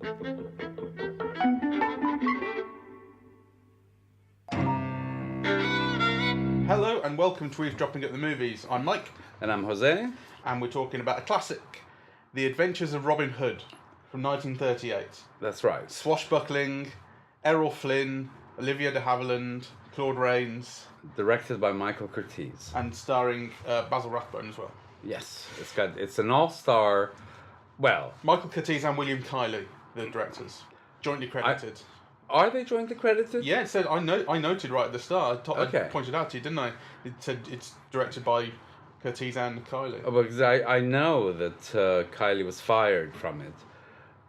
Hello and welcome to Eavesdropping at the Movies. I'm Mike. And I'm José. And we're talking about a classic, The Adventures of Robin Hood from 1938. That's right. Swashbuckling, Errol Flynn, Olivia de Havilland, Claude Rains. Directed by Michael Curtiz. And starring Basil Rathbone as well. Yes, it's an all-star, well... Michael Curtiz and William Kiley, the directors, jointly credited. Are they jointly credited? Yeah, it said, I noted right at the start, I pointed out to you, didn't I? It said it's directed by Curtiz and Kiley. Oh, because I know that Kiley was fired from it.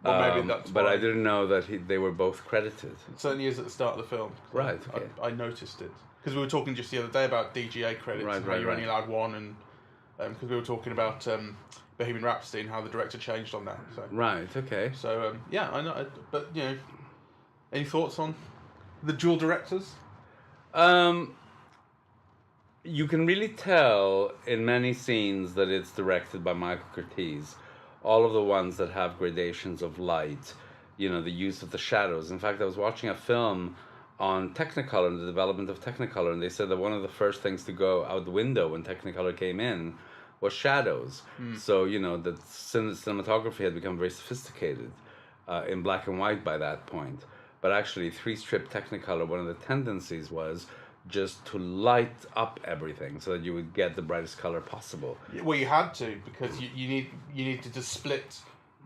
Well, maybe that's but why. I didn't know that they were both credited. It certainly is at the start of the film. Right, okay. I noticed it. Because we were talking just the other day about DGA credits and how you're only allowed one, and because we were talking about Bohemian Rhapsody and how the director changed on that. So. Right, okay. So, yeah, I know, but, you know, any thoughts on the dual directors? You can really tell in many scenes that it's directed by Michael Curtiz. All of the ones that have gradations of light, you know, the use of the shadows. In fact, I was watching a film on Technicolor, and the development of Technicolor, and they said that one of the first things to go out the window when Technicolor came in was shadows. So, you know, that cinematography had become very sophisticated in black and white by that point. But actually, three-strip Technicolor, one of the tendencies was just to light up everything so that you would get the brightest color possible. Well, you had to, because you needed to split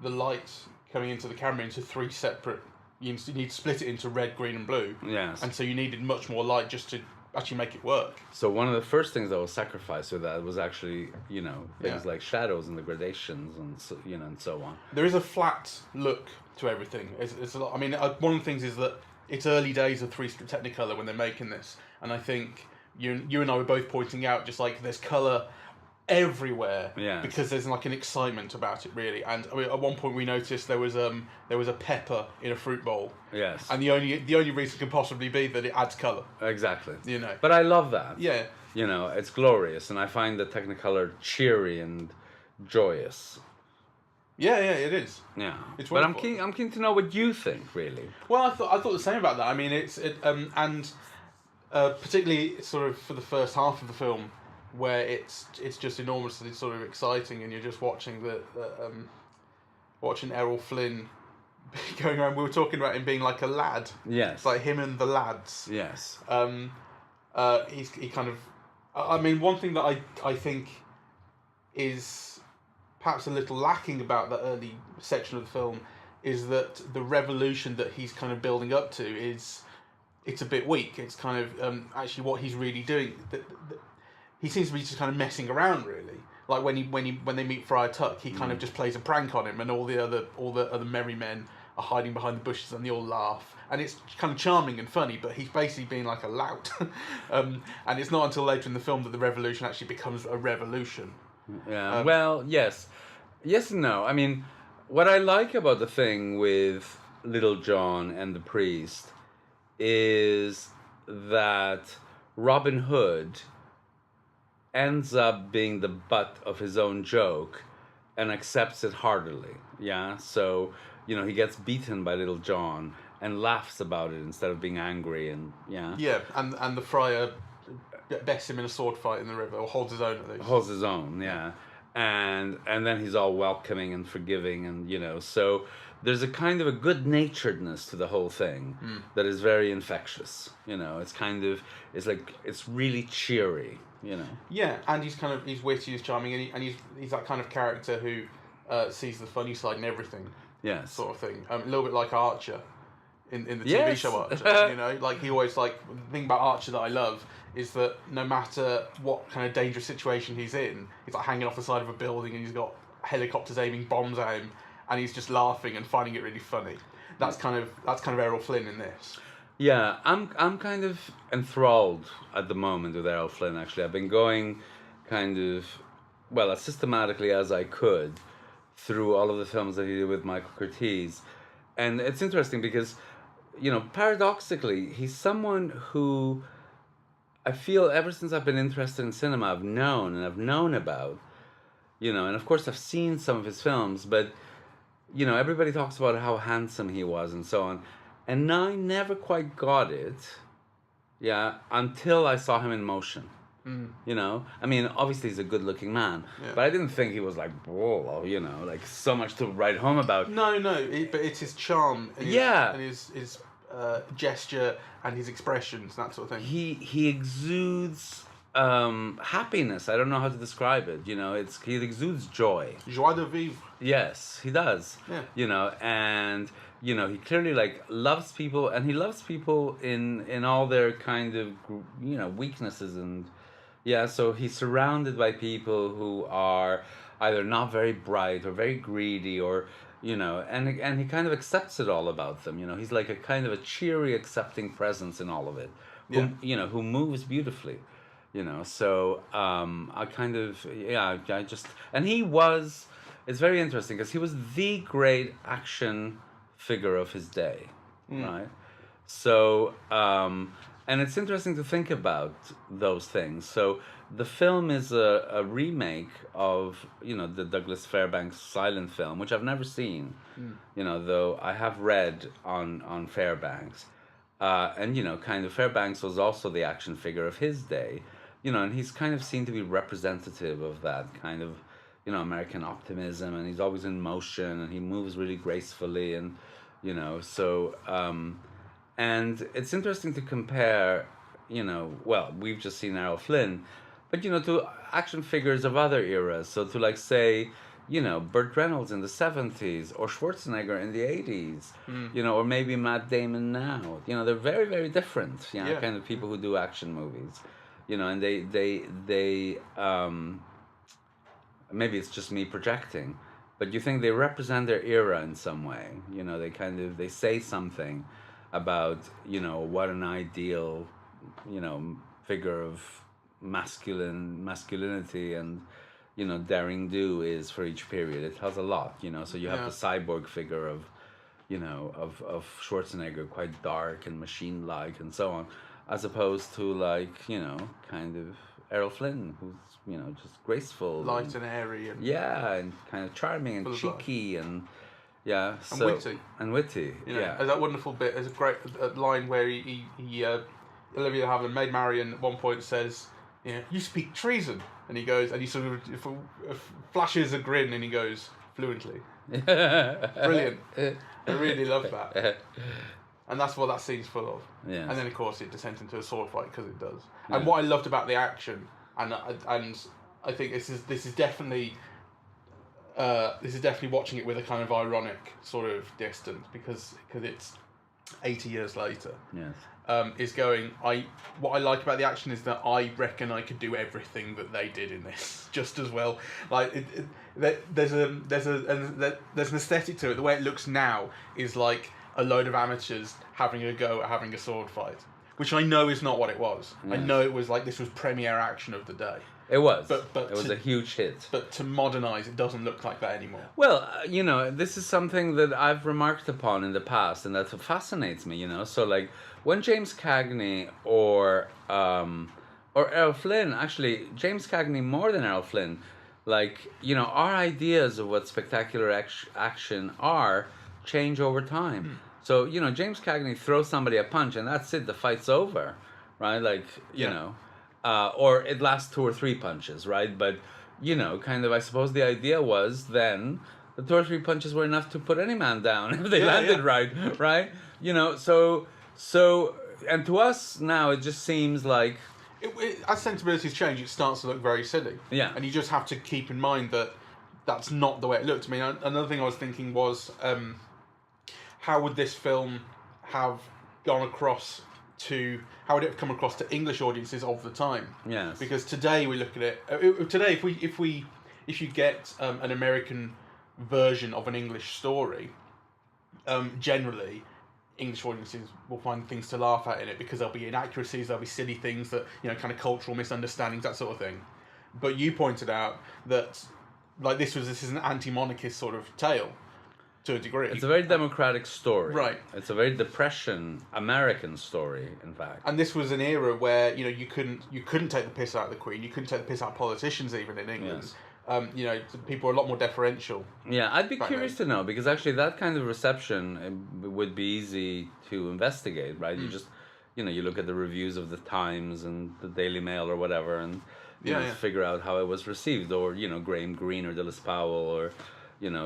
the light coming into the camera into three separate. You need to split it into red, green, and blue. Yes. And so you needed much more light just to actually make it work. So one of the first things that was sacrificed with that was actually, you know, things like shadows and the gradations and so, you know, and so on. There is a flat look to everything. It's a lot. I mean, one of the things is that it's early days of three-strip Technicolor when they're making this, and I think you and I were both pointing out just like there's colour everywhere, because there's like an excitement about it, really. And I mean, at one point we noticed there was a pepper in a fruit bowl. Yes. And the only reason could possibly be that it adds colour. Exactly. You know. But I love that. Yeah. You know, it's glorious, and I find the Technicolor cheery and joyous. Yeah, it is. Yeah. It's but wonderful. I'm keen to know what you think, really. Well, I thought the same about that. I mean, particularly sort of for the first half of the film, where it's just enormously sort of exciting, and you're just watching watching Errol Flynn going around. We were talking about him being like a lad. Yes. It's like him and the lads. Yes. He kind of. I mean, one thing that I think is perhaps a little lacking about that early section of the film is that the revolution that he's kind of building up to it's a bit weak. It's kind of actually what he's really doing. He seems to be just kind of messing around, really. Like when they meet Friar Tuck, he kind of just plays a prank on him, and all the other merry men are hiding behind the bushes, and they all laugh, and it's kind of charming and funny. But he's basically being like a lout, and it's not until later in the film that the revolution actually becomes a revolution. Yeah. Well, yes and no. I mean, what I like about the thing with Little John and the priest is that Robin Hood ends up being the butt of his own joke and accepts it heartily. Yeah. So, you know, he gets beaten by Little John and laughs about it instead of being angry, and Yeah, and the friar bests him in a sword fight in the river, or holds his own at least. Holds his own, yeah. And then he's all welcoming and forgiving, and you know, so there's a kind of a good-naturedness to the whole thing that is very infectious. You know, it's really cheery. You know. Yeah, and he's witty, he's charming, and he's that kind of character who sees the funny side in everything. Yes. Sort of thing. A little bit like Archer in the TV show Archer. You know, like he always the thing about Archer that I love is that no matter what kind of dangerous situation he's in, he's like hanging off the side of a building and he's got helicopters aiming bombs at him, and he's just laughing and finding it really funny. That's kind of Errol Flynn in this. Yeah, I'm kind of enthralled at the moment with Errol Flynn. Actually, I've been going kind of as systematically as I could through all of the films that he did with Michael Curtiz, and it's interesting because, you know, paradoxically, he's someone who I feel ever since I've been interested in cinema, I've known about, you know, and of course I've seen some of his films, but you know, everybody talks about how handsome he was and so on. And I never quite got it, yeah, until I saw him in motion. You know, I mean, obviously he's a good-looking man, but I didn't think he was like, whoa, you know, like so much to write home about. No, but it's his charm, and his gesture and his expressions, that sort of thing. He exudes happiness. I don't know how to describe it. You know, he exudes joy. Joie de vivre. Yes, he does. Yeah. You know, and you know, he clearly like loves people, and he loves people in all their kind of, you know, weaknesses. And yeah, so he's surrounded by people who are either not very bright or very greedy, or you know, and he kind of accepts it all about them. You know, he's like a kind of a cheery, accepting presence in all of it. Who, you know, who moves beautifully. You know, so I kind of I just, and he was. It's very interesting because he was the great action figure of his day, right? So, and it's interesting to think about those things. So the film is a remake of, you know, the Douglas Fairbanks silent film, which I've never seen, you know, though I have read on Fairbanks. And, you know, kind of Fairbanks was also the action figure of his day, you know, and he's kind of seen to be representative of that kind of, you know, American optimism, and he's always in motion, and he moves really gracefully, and, you know, so, and it's interesting to compare, you know, well, we've just seen Errol Flynn, but, you know, to action figures of other eras, so to, like, say, you know, Burt Reynolds in the 70s, or Schwarzenegger in the 80s, you know, or maybe Matt Damon now, you know, they're very, very different, you know, kind of people who do action movies, you know, and they maybe it's just me projecting, but you think they represent their era in some way. You know, they say something about, you know, what an ideal, you know, figure of masculinity and, you know, daring do is for each period. It tells a lot, you know. So you have the cyborg figure of, you know, of Schwarzenegger, quite dark and machine-like and so on, as opposed to, like, you know, kind of Errol Flynn, who's, you know, just graceful, light and airy, and and kind of charming and cheeky, and witty, You know, there's that wonderful bit. There's a great line where he Olivia Havilland, Maid Marian, at one point says, "You know, you speak treason," and he goes, and he sort of flashes a grin, and he goes fluently. Brilliant. I really love that. And that's what that scene's full of. Yes. And then, of course, it descends into a sword fight because it does. Yeah. And what I loved about the action, and I think this is definitely watching it with a kind of ironic sort of distance because it's 80 years later. Yes. What I like about the action is that I reckon I could do everything that they did in this just as well. Like there's an aesthetic to it. The way it looks now is like a load of amateurs having a go at having a sword fight, which I know is not what it was. Yes. I know it was like this was premiere action of the day. It was. But it was a huge hit. But to modernise, it doesn't look like that anymore. Well, you know, this is something that I've remarked upon in the past, and that fascinates me. You know, so like when James Cagney or Errol Flynn, actually James Cagney more than Errol Flynn, like, you know, our ideas of what spectacular action are change over time. So, you know, James Cagney throws somebody a punch and that's it, the fight's over, right? Like, you know, or it lasts 2 or 3 punches, right? But, you know, kind of, I suppose the idea was then the 2 or 3 punches were enough to put any man down if they landed right? You know, so, and to us now it just seems like... as sensibilities change, it starts to look very silly. Yeah. And you just have to keep in mind that that's not the way it looked. I mean, another thing I was thinking was... how would this film have gone across to... How would it have come across to English audiences of the time? Yes. Because today we look at it... Today, if you get an American version of an English story, generally, English audiences will find things to laugh at in it because there'll be inaccuracies, there'll be silly things that, you know, kind of cultural misunderstandings, that sort of thing. But you pointed out that, like, this is an anti-monarchist sort of tale. To a degree. It's a very democratic story. Right. It's a very Depression American story, in fact. And this was an era where, you know, you couldn't take the piss out of the Queen, you couldn't take the piss out of politicians even in England. Yes. people are a lot more deferential. Yeah, I'd be Right, curious to know, because actually that kind of reception would be easy to investigate, right? You just, you look at the reviews of the Times and the Daily Mail or whatever, and figure out how it was received, or Graham Greene or Dilys Powell, or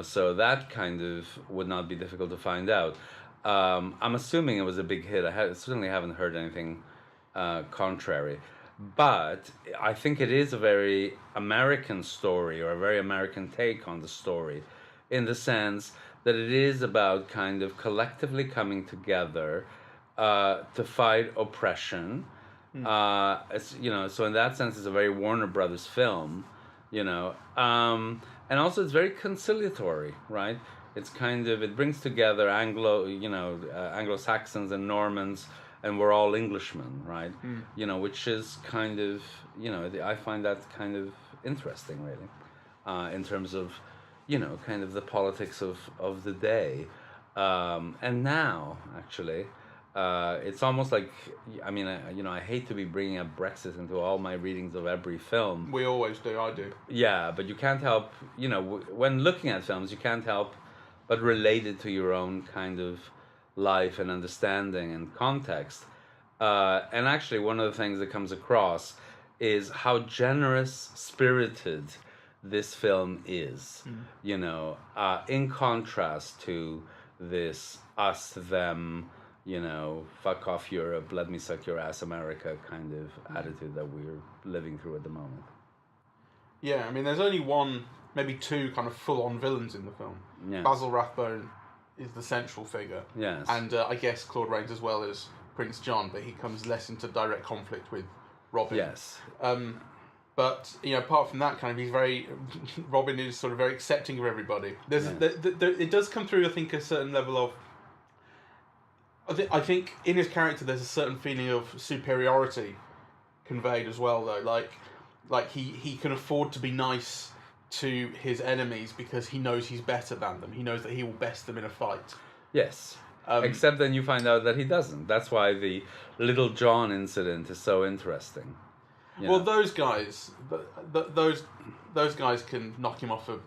so that kind of would not be difficult to find out. I'm assuming it was a big hit. I certainly haven't heard anything contrary. But I think it is a very American story, or a very American take on the story, in the sense that it is about kind of collectively coming together to fight oppression. So in that sense, it's a very Warner Brothers film, and also it's very conciliatory, right? It's kind of, it brings together Anglo-Saxons and Normans, and we're all Englishmen, right? Which is kind of, I find that kind of interesting, really, in terms of, kind of the politics of the day. And now, actually, it's almost like, I hate to be bringing up Brexit into all my readings of every film. We always do, I do. Yeah, but you can't help, when looking at films, you can't help but relate it to your own kind of life and understanding and context. And actually, one of the things that comes across is how generous spirited this film is, in contrast to this us, them, fuck off Europe, let me suck your ass America kind of attitude that we're living through at the moment. Yeah, there's only one, maybe two kind of full-on villains in the film. Yes. Basil Rathbone is the central figure. Yes. And I guess Claude Rains as well as Prince John, but he comes less into direct conflict with Robin. Yes. But apart from that, kind of, he's very Robin is sort of very accepting of everybody. It does come through, I think, a certain level of. I think in his character there's a certain feeling of superiority conveyed as well, though. Like he can afford to be nice to his enemies because he knows he's better than them. He knows that he will best them in a fight. Yes. Except then you find out that he doesn't. That's why the Little John incident is so interesting. Well, those guys, those guys can knock him off a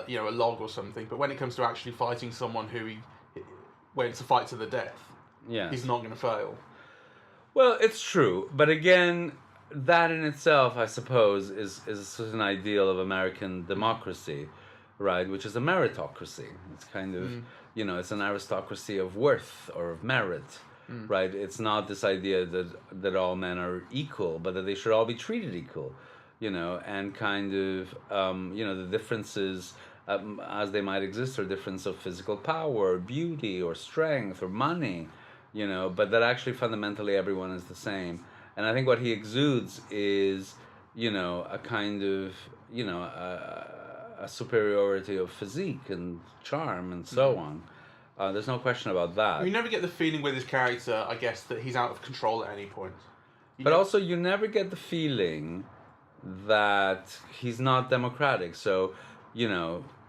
log or something. But when it comes to actually fighting someone when it's a fight to the death, he's not going to fail. Well, it's true, but again, that in itself, I suppose, is a certain ideal of American democracy, right? Which is a meritocracy. It's kind of, it's an aristocracy of worth or of merit, right? It's not this idea that all men are equal, but that they should all be treated equal, and kind of, the differences as they might exist are difference of physical power, or beauty, or strength, or money, but that actually fundamentally everyone is the same. And I think what he exudes is, a kind of, a superiority of physique and charm and so on. There's no question about that. You never get the feeling with his character, I guess, that he's out of control at any point. But also, you never get the feeling that he's not democratic. So,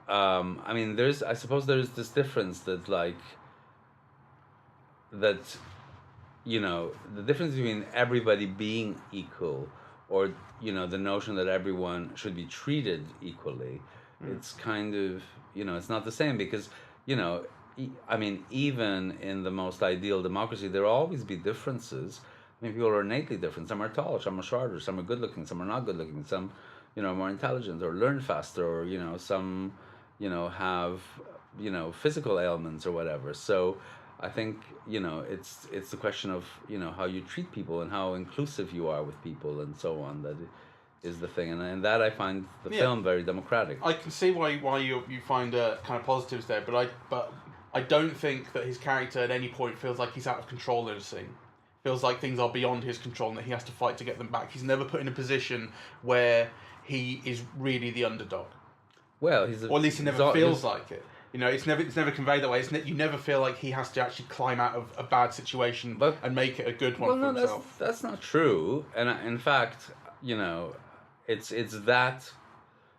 I suppose there's this difference that, the difference between everybody being equal or, the notion that everyone should be treated equally, it's kind of, it's not the same because, even in the most ideal democracy, there will always be differences. People are innately different. Some are tall, some are shorter, some are good looking, some are not good looking, some, are more intelligent or learn faster, or, some, have, physical ailments or whatever. So I think, it's the question of, how you treat people and how inclusive you are with people and so on that is the thing. And that I find the film very democratic. I can see why you find kind of positives there, but I don't think that his character at any point feels like he's out of control in a scene. Feels like things are beyond his control and that he has to fight to get them back. He's never put in a position where he is really the underdog. Well, or at least he never feels like it. It's never conveyed that way. You never feel like he has to actually climb out of a bad situation and make it a good one for himself. That's not true. And in fact, it's that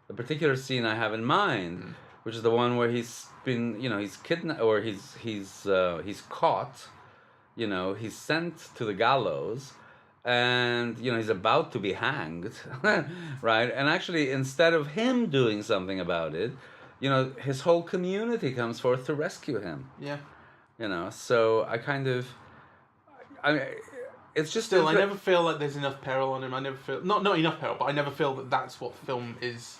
the particular scene I have in mind, which is the one where he's been, he's kidnapped or he's caught. He's sent to the gallows, and he's about to be hanged, right? And actually, instead of him doing something about it, his whole community comes forth to rescue him. Yeah. So I mean, it's just still. I never feel like there's enough peril on him. I never feel not enough peril, but I never feel that that's what the film is.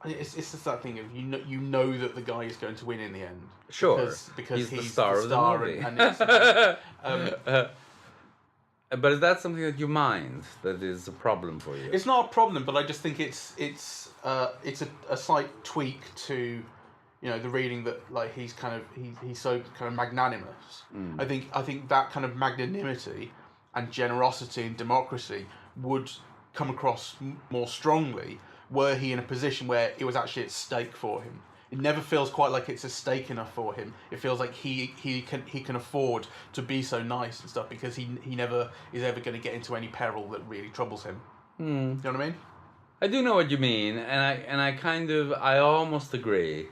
It's just that thing of you know that the guy is going to win in the end. Sure, because he's the star of the movie. And it's, but is that something that you mind? That is a problem for you? It's not a problem, but I just think it's a slight tweak to, the reading that like he's so kind of magnanimous. I think that kind of magnanimity and generosity and democracy would come across more strongly were he in a position where it was actually at stake for him. It never feels quite like it's a stake enough for him. It feels like he can afford to be so nice and stuff because he never is ever going to get into any peril that really troubles him. You know what I mean? I do know what you mean, and I almost agree,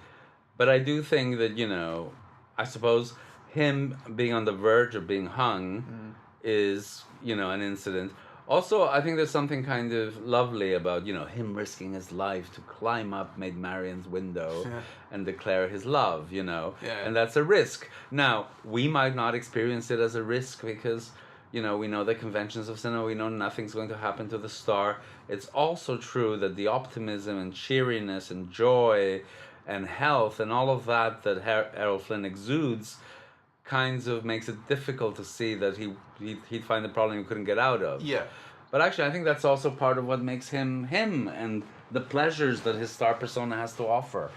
but I do think that I suppose him being on the verge of being hung is an incident. Also, I think there's something kind of lovely about, him risking his life to climb up Maid Marian's window and declare his love, Yeah. And that's a risk. Now, we might not experience it as a risk because, we know the conventions of cinema, we know nothing's going to happen to the star. It's also true that the optimism and cheeriness and joy and health and all of that Errol Flynn exudes kinds of makes it difficult to see that he'd find a problem he couldn't get out of. Yeah. But actually, I think that's also part of what makes him him and the pleasures that his star persona has to offer.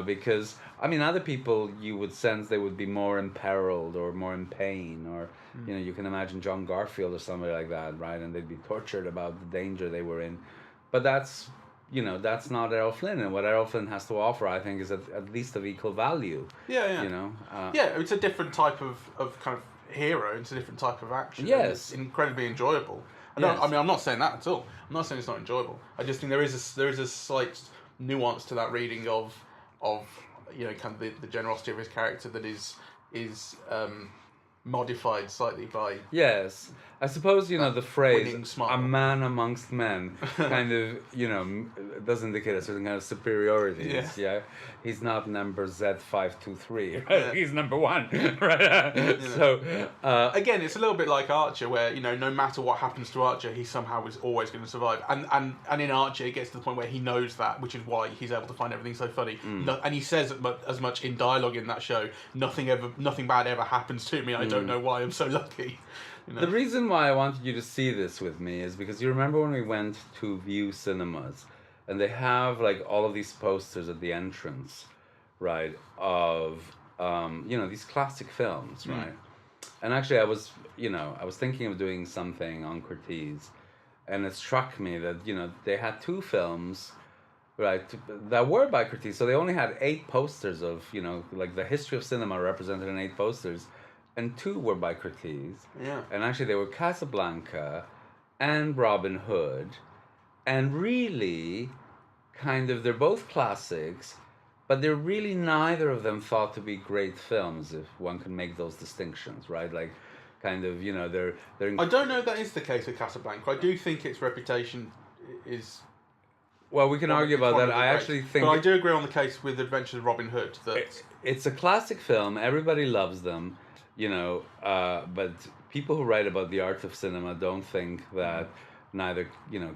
Because, other people you would sense they would be more imperiled or more in pain or, you can imagine John Garfield or somebody like that, right? And they'd be tortured about the danger they were in. But that's not Errol Flynn, and what Errol Flynn has to offer, I think, is at least of equal value. Yeah. Yeah, it's a different type of kind of hero. It's a different type of action. Yes, it's incrededly enjoyable. Yes. I'm not saying that at all. I'm not saying it's not enjoyable. I just think there is a slight nuance to that reading of kind of the generosity of his character that is modified slightly by I suppose the phrase winning smile. "a man amongst men" kind of does indicate a certain kind of superiority. Yeah, he's not number Z523. Right? He's number 1. Right. So again, it's a little bit like Archer, where no matter what happens to Archer, he somehow is always going to survive. And in Archer, it gets to the point where he knows that, which is why he's able to find everything so funny. And he says as much in dialogue in that show. Nothing bad ever happens to me. I don't know why I'm so lucky. The reason why I wanted you to see this with me is because you remember when we went to View Cinemas, and they have like all of these posters at the entrance, right, of these classic films, right? And actually, I was thinking of doing something on Curtiz, and it struck me that they had 2 films, right, that were by Curtiz. So they only had 8 posters of like the history of cinema represented in 8 posters. And 2 were by Curtiz. Yeah. And actually they were Casablanca and Robin Hood. And really, they're both classics, but they're really neither of them thought to be great films, if one can make those distinctions, right? Like, they're... I don't know if that is the case with Casablanca. I do think its reputation is... Well, we can argue about that. I actually think... But I do agree on the case with Adventures of Robin Hood. That it's a classic film. Everybody loves them. But people who write about the art of cinema don't think that neither,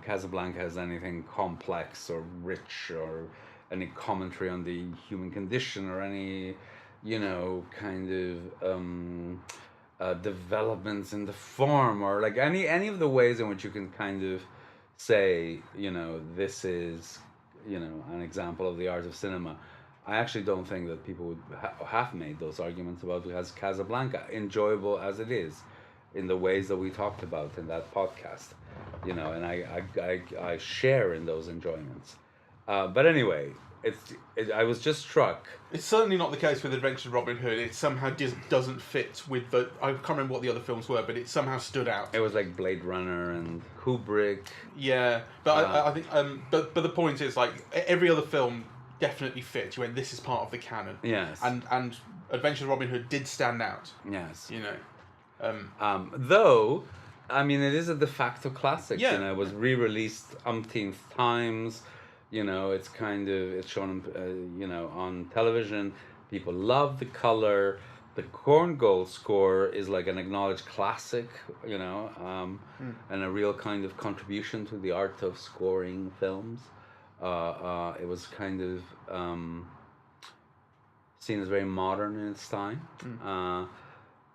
Casablanca has anything complex or rich or any commentary on the human condition or any, developments in the form or like any of the ways in which you can kind of say, this is, an example of the art of cinema. I actually don't think that people would have made those arguments about Casablanca, enjoyable as it is, in the ways that we talked about in that podcast, and I share in those enjoyments. But anyway, I was just struck. It's certainly not the case with Adventures of Robin Hood. It somehow doesn't fit with the... I can't remember what the other films were, but it somehow stood out. It was like Blade Runner and Kubrick. Yeah, but I think... But the point is, like, every other film definitely fits. You went, this is part of the canon. Yes. And Adventures of Robin Hood did stand out. Yes. Though... I mean, it is a de facto classic. Yeah. You know, it was re-released umpteenth times. You know, it's shown, you know, on television. People love the color. The Korngold score is like an acknowledged classic, you know, and a real kind of contribution to the art of scoring films. It was kind of seen as very modern in its time.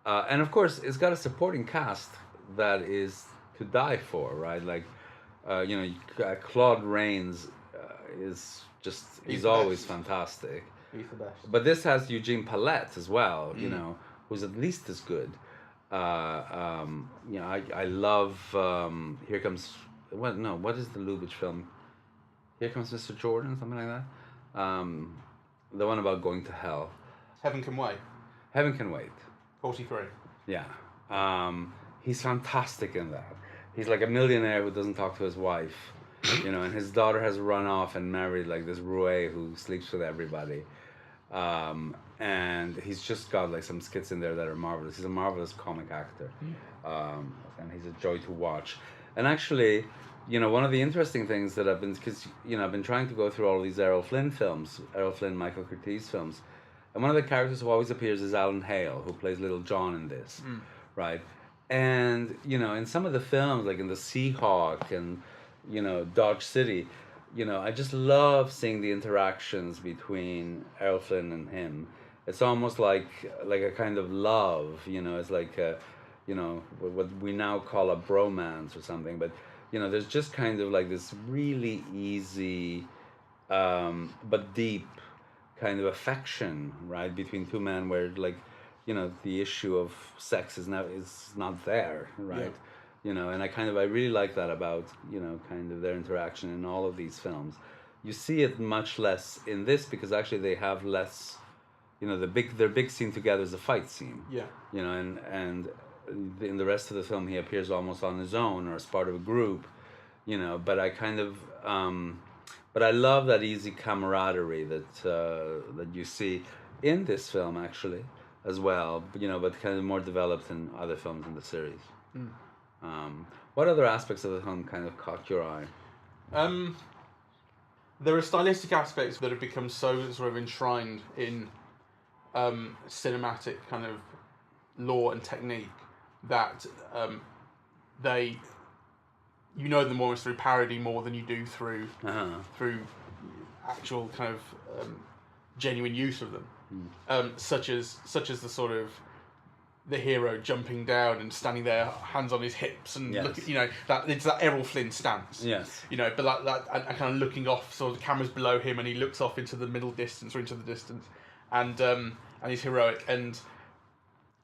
And of course, it's got a supporting cast that is to die for, right? Like, you know, Claude Rains is just, he's always fantastic. He's the best. But this has Eugene Palette as well, you know, who's at least as good. You know, I love Here Comes, what is the Lubitsch film? Here Comes Mr. Jordan, something like that. The one about going to hell. Heaven Can Wait. Heaven Can Wait. 43. Yeah. He's fantastic in that. He's like a millionaire who doesn't talk to his wife, you know, and his daughter has run off and married like this roue who sleeps with everybody. And he's just got like some skits in there that are marvelous. He's a marvelous comic actor. And he's a joy to watch. And actually, you know, one of the interesting things that I've been trying to go through all of these Errol Flynn films, Errol Flynn, Michael Curtiz films. And one of the characters who always appears is Alan Hale, who plays Little John in this, right? And, you know, in some of the films, like in The Seahawk and, you know, Dodge City, you know, I just love seeing the interactions between Errol Flynn and him. It's almost like a kind of love, you know, it's like, you know, what we now call a bromance or something. But, you know, there's just kind of like this really easy but deep kind of affection, right, between two men where, like, you know, the issue of sex is not there, right? Yeah. You know, and I really like that about, you know, kind of their interaction in all of these films. You see it much less in this because actually they have less, you know, their big scene together is a fight scene. Yeah. You know, and in the rest of the film he appears almost on his own or as part of a group, you know, but I love that easy camaraderie that you see in this film actually as well, you know, but kind of more developed in other films in the series. What other aspects of the film kind of caught your eye? There are stylistic aspects that have become so sort of enshrined in cinematic kind of lore and technique that you know them almost through parody more than you do through actual kind of genuine use of them. Such as the sort of the hero jumping down and standing there, hands on his hips, and yes. look, you know, that it's that Errol Flynn stance. Yes. You know, but like that, and kind of looking off, sort of the camera's below him, and he looks off into the middle distance or into the distance, and he's heroic, and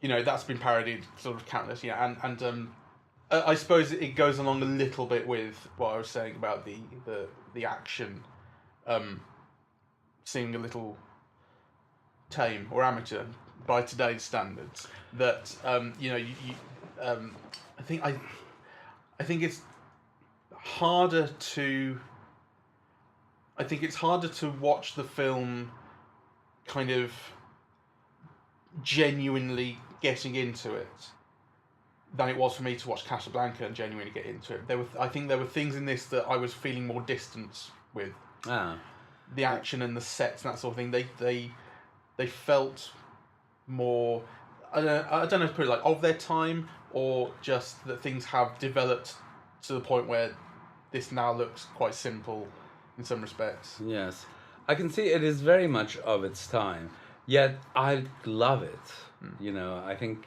you know that's been parodied sort of countless. Yeah, and I suppose it goes along a little bit with what I was saying about the action, seeming a little tame or amateur by today's standards. That you know, I think it's harder to. I think it's harder to watch the film, kind of genuinely getting into it, than it was for me to watch Casablanca and genuinely get into it. I think there were things in this that I was feeling more distance with. The action and the sets and that sort of thing. They felt more. I don't know if to put it like of their time, or just that things have developed to the point where this now looks quite simple in some respects. Yes, I can see it is very much of its time. Yet I love it. You know, I think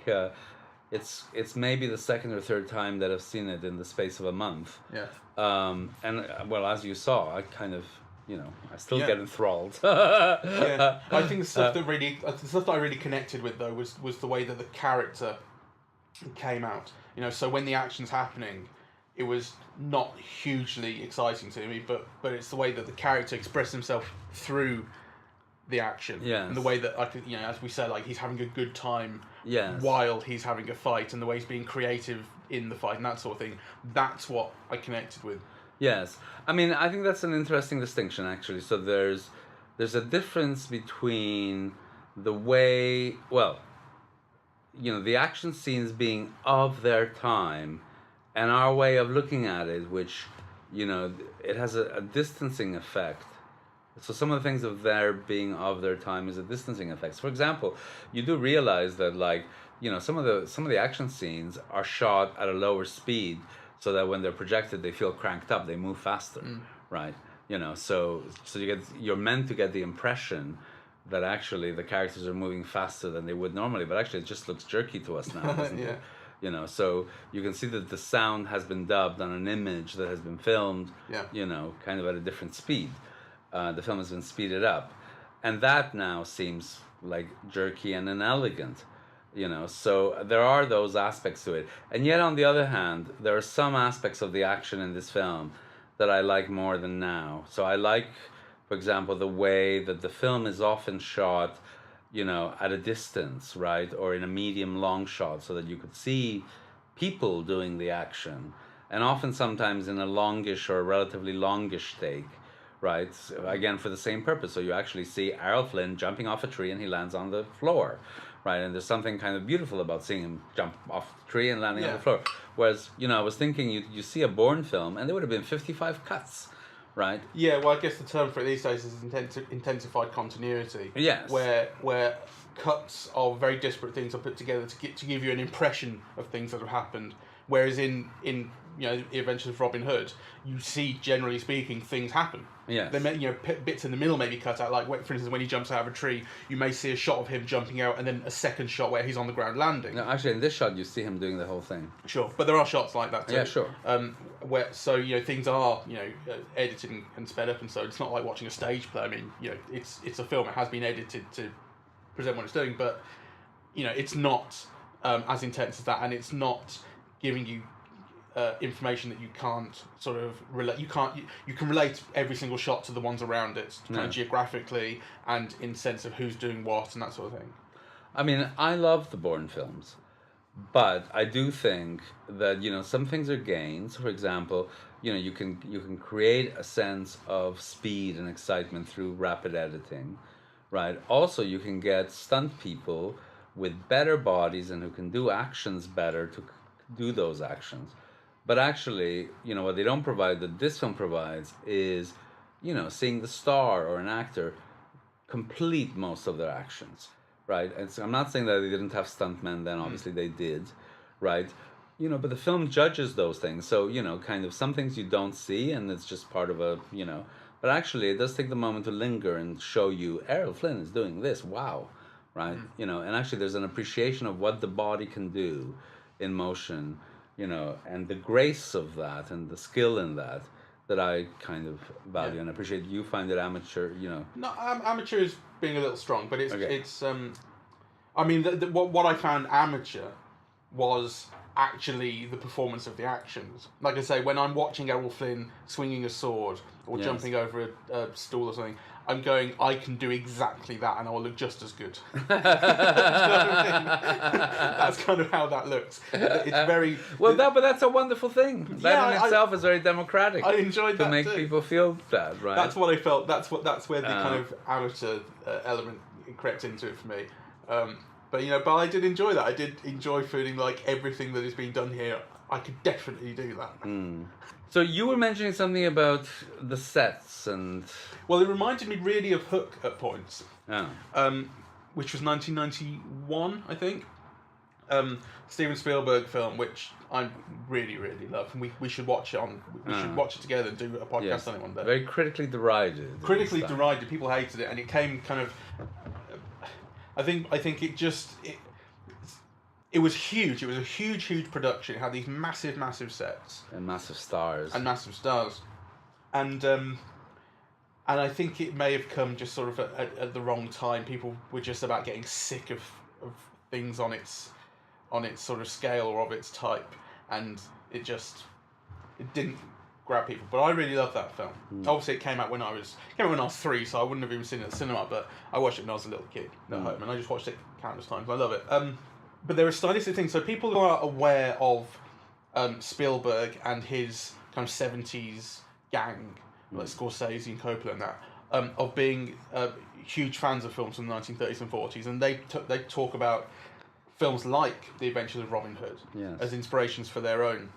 it's maybe the second or third time that I've seen it in the space of a month. Yeah. And well, as you saw, I kind of, you know, I still get enthralled. Yeah, I think the stuff that I really connected with though was the way that the character came out. You know, so when the action's happening, it was not hugely exciting to me, but it's the way that the character expressed himself through the action. Yes. And the way that, like, you know, as we said, like, he's having a good time Yes. while he's having a fight, and the way he's being creative in the fight and that sort of thing. That's what I connected with. Yes, I mean, I think that's an interesting distinction, actually. So there's a difference between the way, well, you know, the action scenes being of their time and our way of looking at it, which, you know, it has a distancing effect. So some of the things of their being of their time is a distancing effect. For example, you do realize that, like, you know, some of the action scenes are shot at a lower speed, so that when they're projected, they feel cranked up, they move faster, right? You know, so you're meant to get the impression that actually the characters are moving faster than they would normally, but actually it just looks jerky to us now, doesn't it? You know, so you can see that the sound has been dubbed on an image that has been filmed, you know, kind of at a different speed. The film has been speeded up, and that now seems like jerky and inelegant, you know. So there are those aspects to it, and yet on the other hand, there are some aspects of the action in this film that I like more than now. So I like, for example, the way that the film is often shot, you know, at a distance, right, or in a medium long shot, so that you could see people doing the action, and often sometimes in a longish or a relatively longish take. Right, again for the same purpose. So you actually see Errol Flynn jumping off a tree and he lands on the floor, right? And there's something kind of beautiful about seeing him jump off the tree and landing on the floor. Whereas, you know, I was thinking you see a Bourne film and there would have been 55 cuts, right? Yeah, well, I guess the term for it these days is intensified continuity. Yes. Where cuts of very disparate things are put together to give you an impression of things that have happened. Whereas in you know, the Adventures of Robin Hood, you see, generally speaking, things happen. Yes. They may, you know, bits in the middle may be cut out. Like, for instance, when he jumps out of a tree, you may see a shot of him jumping out, and then a second shot where he's on the ground landing. No, actually, in this shot, you see him doing the whole thing. Sure, but there are shots like that too. Yeah, sure. Where so, you know, things are, you know, edited and sped up, and so it's not like watching a stage play. I mean, you know, it's a film. It has been edited to present what it's doing, but you know, it's not as intense as that, and it's not giving you information that you can't sort of relate. You can relate every single shot to the ones around it, kind of geographically and in sense of who's doing what and that sort of thing. I mean, I love the Bourne films, but I do think that, you know, some things are gains. For example, you know, you can create a sense of speed and excitement through rapid editing, right? Also, you can get stunt people with better bodies and who can do actions better to do those actions. But actually, you know, what they don't provide that this film provides is, you know, seeing the star or an actor complete most of their actions, right? And so I'm not saying that they didn't have stuntmen then, obviously they did, right? You know, but the film judges those things. So, you know, kind of some things you don't see and it's just part of a, you know, but actually it does take the moment to linger and show you Errol Flynn is doing this, wow, right? You know, and actually there's an appreciation of what the body can do in motion, you know, and the grace of that and the skill in that I kind of value and appreciate. You find it amateur, you know. No, amateur is being a little strong, but it's I mean, what I found amateur was actually the performance of the actions. Like I say, when I'm watching Errol Flynn swinging a sword or jumping over a stool or something, I'm going, I can do exactly that and I will look just as good. That's kind of how that looks. It's very... Well, but that's a wonderful thing. That in itself is very democratic. I enjoyed that to make people feel that, right? That's what I felt. That's where the kind of amateur element crept into it for me. But you know, but I did enjoy that. I did enjoy feeling like everything that is being done here, I could definitely do that. So you were mentioning something about the sets and... Well, it reminded me really of Hook at points. Oh. Which was 1991, I think. Steven Spielberg film, which I really, really love. And we should watch it we should watch it together and do a podcast on it one day. Very critically derided. Critically derided. People hated it, and it came kind of... I think it was huge. It was a huge production. It had these massive sets and massive stars. And I think it may have come just sort of at the wrong time. People were just about getting sick of things on its sort of scale or of its type, and it didn't grab people. But I really love that film. Obviously, it came out when I was 3, so I wouldn't have even seen it at the cinema. But I watched it when I was a little kid at home, and I just watched it countless times. I love it. But there are stylistic things. So people who are aware of Spielberg and his kind of 70s gang, like Scorsese and Coppola and that, of being huge fans of films from the 1930s and 40s, and they talk about films like The Adventures of Robin Hood as inspirations for their own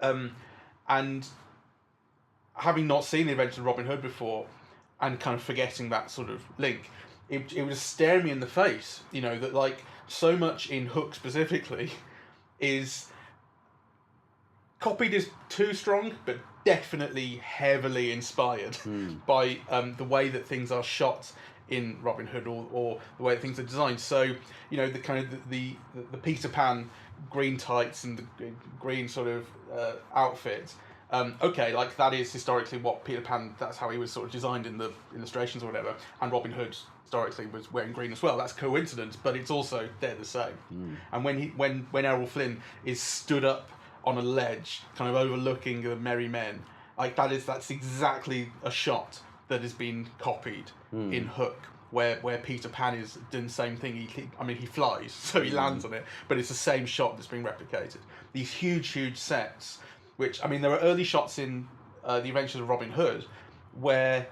And having not seen the Adventures of Robin Hood before, and kind of forgetting that sort of link, it was staring me in the face. You know that like so much in Hook specifically is copied is too strong, but definitely heavily inspired by the way that things are shot in Robin Hood, or the way that things are designed. So you know the kind of the Peter Pan green tights and the green sort of outfit. Okay, like that is historically what Peter Pan. That's how he was sort of designed in the illustrations or whatever. And Robin Hood historically was wearing green as well. That's coincidence, but it's also they're the same. And when Errol Flynn is stood up on a ledge, kind of overlooking the merry men, like that's exactly a shot that has been copied in Hook, where Peter Pan is doing the same thing. He flies, so he lands on it, but it's the same shot that's being replicated. These huge sets, which, I mean, there are early shots in The Adventures of Robin Hood where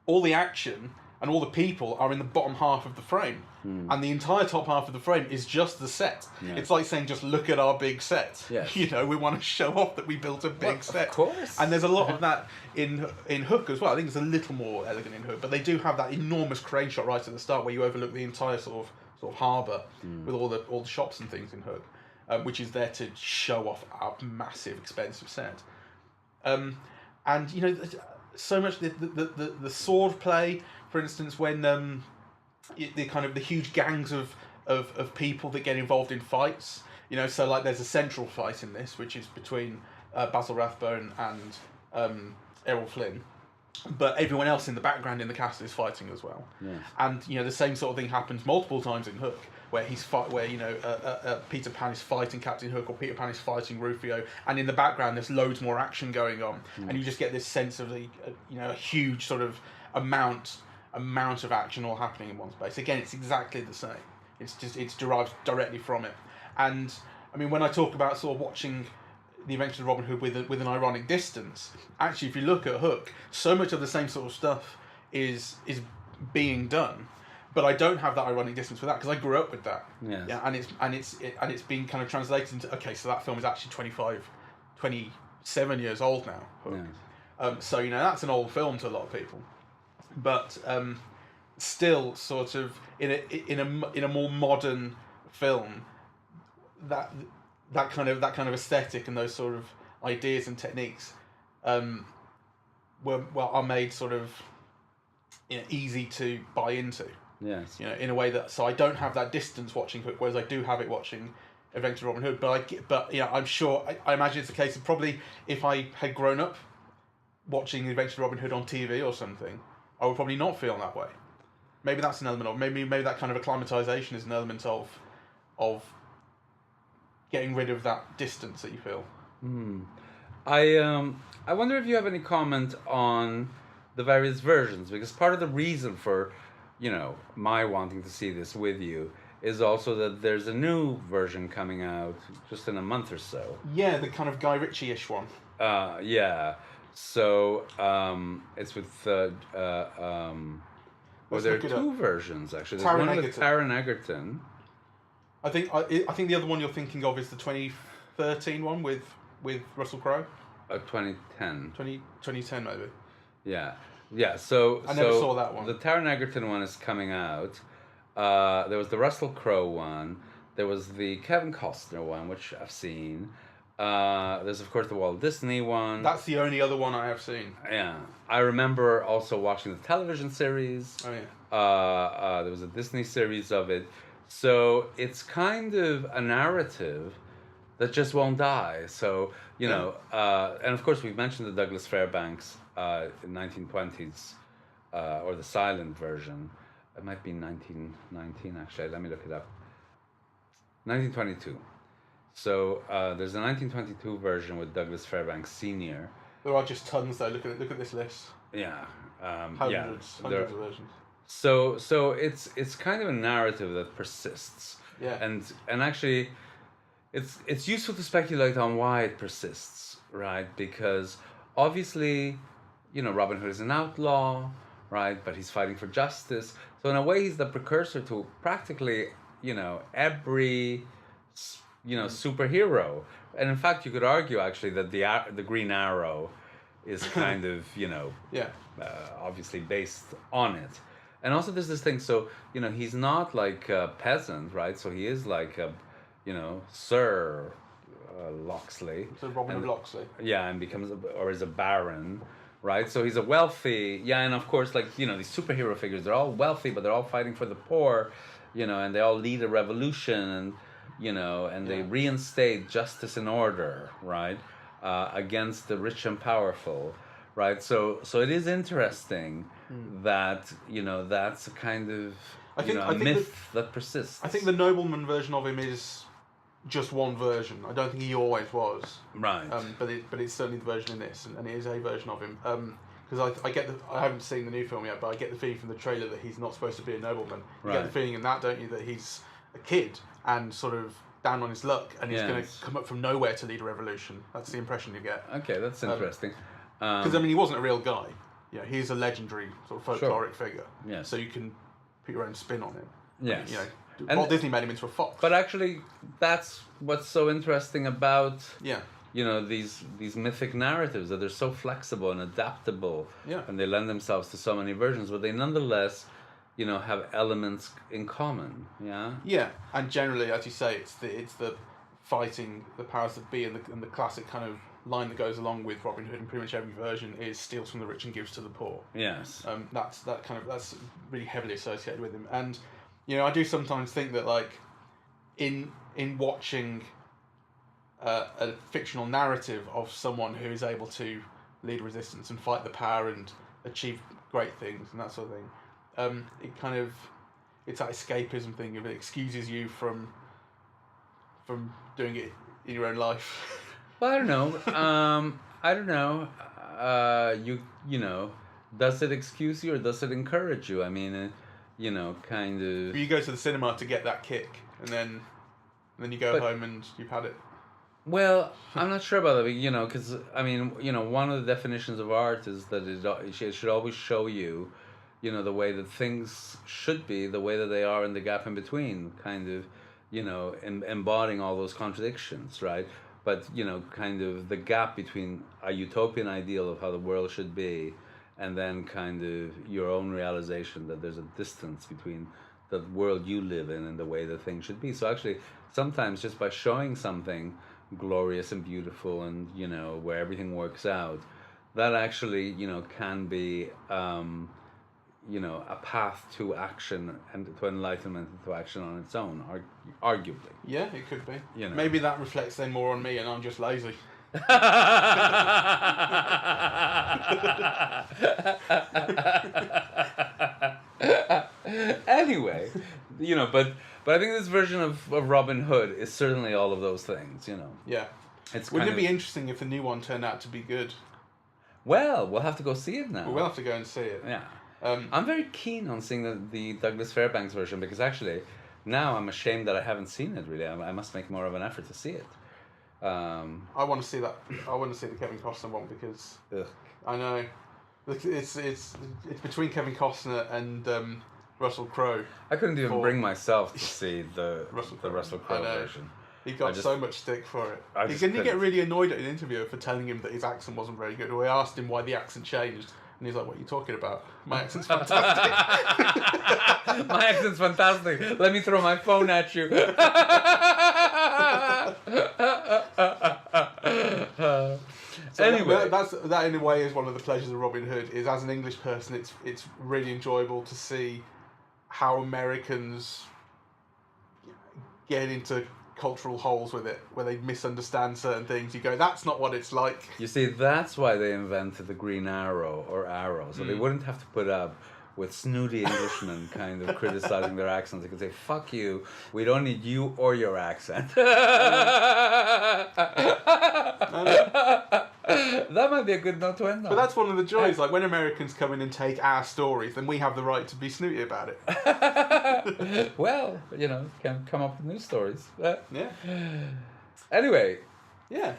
all the action and all the people are in the bottom half of the frame. And the entire top half of the frame is just the set. Yeah. It's like saying, just look at our big set. Yes. You know, we want to show off that we built a big set. Of course. And there's a lot of that in Hook as well. I think it's a little more elegant in Hook, but they do have that enormous crane shot right at the start where you overlook the entire sort of harbour with all the shops and things in Hook, which is there to show off a massive, expensive set. And you know, so much the sword play, for instance, when the kind of the huge gangs of people that get involved in fights. You know, so like there's a central fight in this, which is between Basil Rathbone and Errol Flynn, but everyone else in the background in the castle is fighting as well. Yeah. And you know the same sort of thing happens multiple times in Hook, where Peter Pan is fighting Captain Hook, or Peter Pan is fighting Rufio, and in the background there's loads more action going on, and you just get this sense of a huge sort of amount of action all happening in one space. Again, it's exactly the same. It's derived directly from it. And I mean, when I talk about sort of watching The Adventures of Robin Hood with an ironic distance, actually, if you look at Hook, so much of the same sort of stuff is being done. But I don't have that ironic distance with that because I grew up with that. Yes. Yeah, and it's been kind of translated into, okay, so that film is actually 27 years old now. Hook. Yes. So you know that's an old film to a lot of people, but still sort of in a more modern film, that kind of aesthetic and those sort of ideas and techniques are made sort of easy to buy into. Yes. You know, in a way that, so I don't have that distance watching Hook, whereas I do have it watching Adventures of Robin Hood. But you know, I'm sure, I imagine it's a case of probably if I had grown up watching Adventures of Robin Hood on TV or something, I would probably not feel that way. Maybe that's an element of, maybe that kind of acclimatization is an element of getting rid of that distance that you feel. I wonder if you have any comment on the various versions, because part of the reason for, you know, my wanting to see this with you is also that there's a new version coming out just in a month or so. Yeah, the kind of Guy Ritchie-ish one. Yeah. So it's with there are two versions actually. There's one with Taron Egerton. I think the other one you're thinking of is the 2013 one with Russell Crowe. 2010. 2010 maybe. Yeah. So I never saw that one. The Taron Egerton one is coming out. There was the Russell Crowe one. There was the Kevin Costner one, which I've seen. There's of course the Walt Disney one. That's the only other one I have seen. Yeah, I remember also watching the television series. Oh yeah. There was a Disney series of it, so it's kind of a narrative that just won't die. So you know, and of course we've mentioned the Douglas Fairbanks 1920s or the silent version. It might be 1919 actually. Let me look it up. 1922. So there's a 1922 version with Douglas Fairbanks Sr. There are just tons though. Look at this list. Yeah. Hundreds of versions. So it's kind of a narrative that persists. Yeah. And actually, it's useful to speculate on why it persists, right? Because obviously, you know, Robin Hood is an outlaw, right? But he's fighting for justice. So in a way, he's the precursor to practically, you know, every superhero. And in fact, you could argue actually that the Green Arrow is kind of Yeah. obviously based on it. And also there's this thing. So he's not like a peasant, right? So he is like a Sir Locksley. So Robin Hood Locksley. Yeah, and is a baron, right? So he's a wealthy, and of course, like, these superhero figures, they're all wealthy, but they're all fighting for the poor, and they all lead a revolution, and they reinstate justice and order, right? Against the rich and powerful, right? So it is interesting that, that's a kind of, a myth that persists. I think the nobleman version of him is just one version. I don't think he always was. Right. But it's certainly the version in this, and it is a version of him. Because I haven't seen the new film yet, but I get the feeling from the trailer that he's not supposed to be a nobleman. You get the feeling in that, don't you, that he's a kid and sort of down on his luck, and he's going to come up from nowhere to lead a revolution. That's the impression you get. Okay, that's interesting. Because he wasn't a real guy. He's a legendary sort of folkloric figure. Yeah. So you can put your own spin on him. Yes. Walt Disney made him into a fox. But actually, that's what's so interesting about these mythic narratives, that they're so flexible and adaptable, and they lend themselves to so many versions, but they nonetheless, have elements in common. Yeah. Yeah, and generally, as you say, it's the fighting the powers that be, and the classic kind of line that goes along with Robin Hood in pretty much every version is steals from the rich and gives to the poor. Yes. That's really heavily associated with him, and. I do sometimes think that, like, in watching a fictional narrative of someone who is able to lead resistance and fight the power and achieve great things and that sort of thing, it's that escapism thing. If it excuses you from doing it in your own life. Well, I don't know. Does it excuse you or does it encourage you? I mean. Kind of. You go to the cinema to get that kick, and then you go home and you've had it. Well, I'm not sure about that, because one of the definitions of art is that it should always show you, the way that things should be, the way that they are, and the gap in between, kind of, embodying all those contradictions, right? But kind of the gap between a utopian ideal of how the world should be. And then kind of your own realization that there's a distance between the world you live in and the way that things should be. So actually, sometimes just by showing something glorious and beautiful and, where everything works out, that actually, can be, a path to action and to enlightenment and to action on its own, arguably. Yeah, it could be. Maybe that reflects then more on me and I'm just lazy. Anyway, but I think this version of Robin Hood is certainly all of those things, Yeah. Wouldn't it be interesting if the new one turned out to be good? Well, we'll have to go see it now. We'll have to go and see it. Yeah. I'm very keen on seeing the Douglas Fairbanks version, because actually now I'm ashamed that I haven't seen it really. I must make more of an effort to see it. I want to see that. I want to see the Kevin Costner one because I know it's between Kevin Costner and Russell Crowe. I couldn't even bring myself to see the Russell Crowe version. He got so much stick for it. Didn't he get really annoyed at an interviewer for telling him that his accent wasn't very good? Or I asked him why the accent changed, and he's like, "What are you talking about? My accent's fantastic." My accent's fantastic. Let me throw my phone at you. Anyway, that in a way is one of the pleasures of Robin Hood. Is as an English person, it's really enjoyable to see how Americans get into cultural holes with it, where they misunderstand certain things. You go, that's not what it's like. You see, that's why they invented the Green Arrow or Arrow, so they wouldn't have to put up with snooty Englishmen kind of criticizing their accents. They could say, "Fuck you, we don't need you or your accent." That might be a good note to end on. But that's one of the joys. Like when Americans come in and take our stories, then we have the right to be snooty about it. Well, can come up with new stories. Yeah. Anyway. Yeah,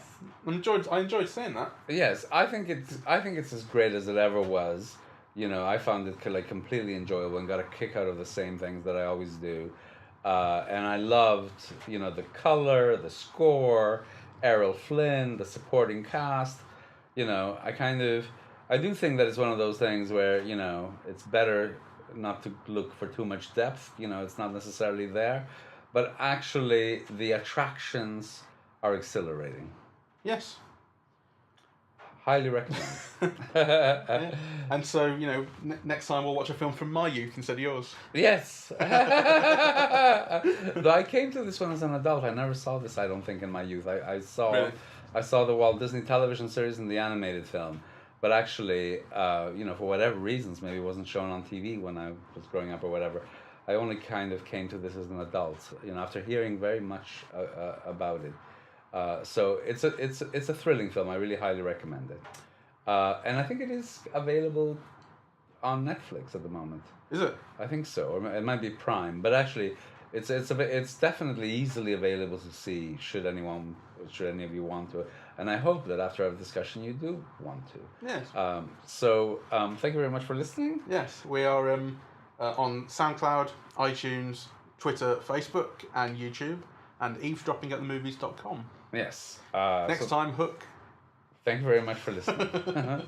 I enjoyed saying that. Yes, I think it's as great as it ever was. I found it completely enjoyable and got a kick out of the same things that I always do. And I loved, the color, the score, Errol Flynn, the supporting cast. I do think that it's one of those things where, it's better not to look for too much depth. It's not necessarily there. But actually, the attractions are exhilarating. Yes. Highly recommend. Yeah. And so, next time we'll watch a film from my youth instead of yours. Yes. Though I came to this one as an adult. I never saw this, I don't think, in my youth. I saw Really? I saw the Walt Disney television series and the animated film. But actually, for whatever reasons, maybe it wasn't shown on TV when I was growing up or whatever, I only kind of came to this as an adult, after hearing very much about it. So it's a thrilling film. I really highly recommend it. And I think it is available on Netflix at the moment. Is it? I think so. Or it might be Prime, but actually, it's definitely easily available to see. Should any of you want to, and I hope that after our discussion you do want to. Yes. Thank you very much for listening. Yes, we are on SoundCloud, iTunes, Twitter, Facebook, and YouTube, and eavesdropping@themovies.com. Yes. Next time, Hook. Thank you very much for listening.